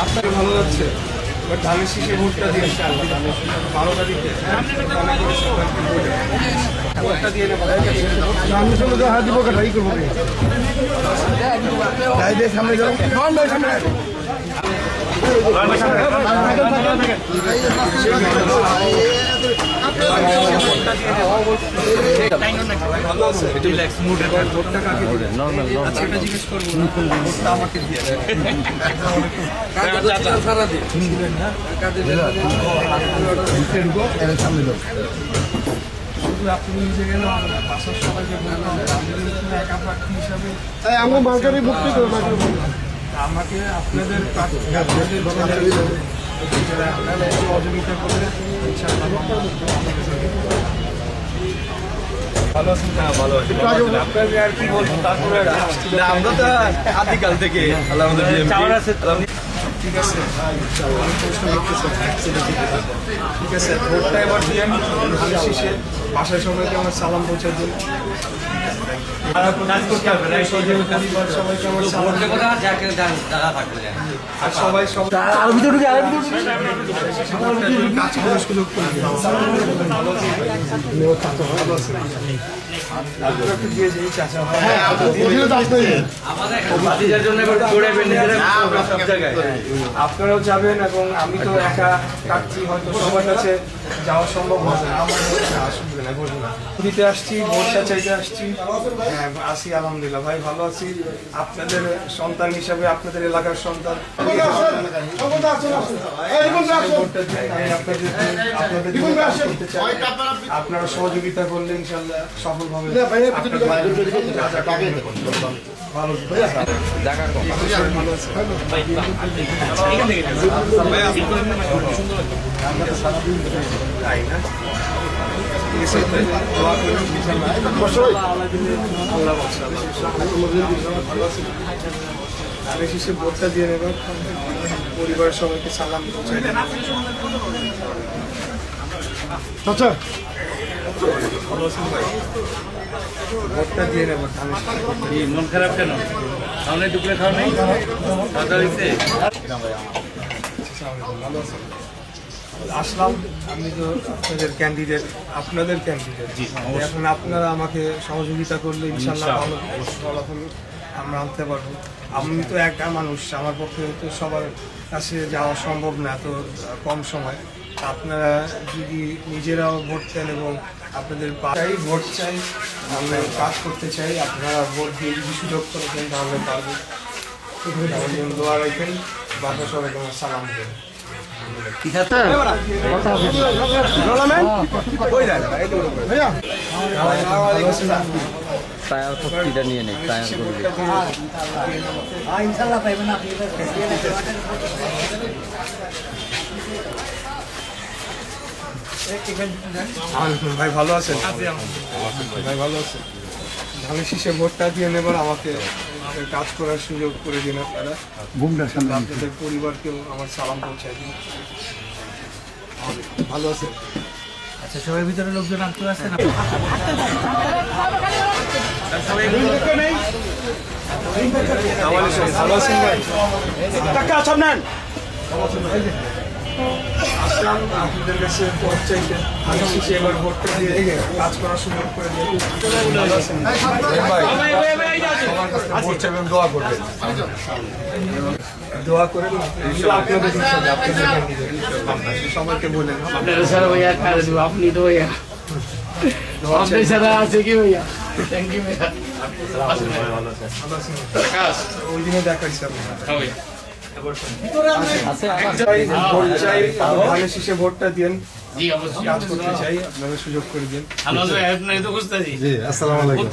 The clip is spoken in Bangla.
আপনাকে ভালো যাচ্ছে ধানের শীষে ভোটটা দিয়ে 12টা দিকে ভোটটা দিয়ে আমি সঙ্গে হাত দিব কাটাই করবো সামনে যাও সামনে আপনি নিজে গেলে বাসার সবাইকে একা প্রার্থী হিসাবে আমার মার্কারে ভর্তি করে আমাকে আপনাদের সহযোগিতা করে ভালো আছেন না ভালো আছি আপনাকে আর কি বলবো তারপরে আমরা তো আদিকাল থেকে ঠিক আছে ঠিক আছে ভোটটা এবার দিয়ে ধানের শীষে বাসায় সবাইকে আমার সালাম পৌঁছে দিন সবাই কাজ করার সুযোগ করে আপনারাও যাবেন এবং আমি তো একা কাটছি হয়তো সবার কাছে যাওয়া সম্ভব হবে না আমার আসবে না বলবো না দিতে আসছি ভোটটা চাইতে আসছি আছি আলহামদুলিল্লাহ ভাই ভালো আছি আপনাদের সন্তান হিসাবে আপনাদের এলাকার সন্তান আপনারা সহযোগিতা করলে ইনশাল্লাহ সফলভাবে ভালো তাই না শেষে ভোটটা দিয়ে নেবেন পরিবারের সবাইকে সালাম আচ্ছা ভোটটা দিয়ে নেবেন মন খারাপ কেন সামনে দুপুরে খাওয়া নেই ভালো আছেন আসলাম আমি তো আপনাদের ক্যান্ডিডেট এখন আপনারা আমাকে সহযোগিতা করলে ইনশাল্লাহ ভালো ফলাফল আমরা আনতে পারবো আমি তো একা মানুষ আমার পক্ষে তো সবার কাছে যাওয়া সম্ভব না এত কম সময় আপনারা যদি নিজেরাও ভোট দেন এবং আপনাদের চাই ভোট চাই আমরা কাজ করতে চাই আপনারা ভোট দিয়ে যদি সুযোগ করে দেন তাহলে পারবো দোয়া রাখেন বাসা সবাইকে আমার সালাম দেন ঠিক আছে টায়ার পট্টিটা নিয়ে নেই টায়ার করবে ইনশাআল্লাহ পাইবেন আপনি ভাই ভালো আছেন ভাই ভালো আছেন ধানের শীষে ভোটটা দিয়ে নেবার আমাকে কাজ করার সুযোগ করে দিন আপনারা আপনাদের পরিবারকেও আমার সালাম পৌঁছায় দিন ভালো আছেন আচ্ছা সবার ভিতরে লোকজন আসতে আসছে না ভালো আছেন ভাই টাকা সব নেন আসলাম আপনাদের কাছে ভোট চাইতে এবার ভোটটা দিয়ে কাজ করার সুযোগ করে দিয়ে ভোট চাইবেন দোয়া করবেন দোয়া করেন আপনাদের সবাইকে বলেন আপনি তো ভাইয়া আপনি ছাড়া আছে কি ভাইয়া থ্যাংক ইউ ভাইয়া ওই দিনে দেখাচ্ছি আপনার ভোটটা দিন কাজ করতে চাই আপনাদের সুযোগ করে দিন আসসালামু আলাইকুম।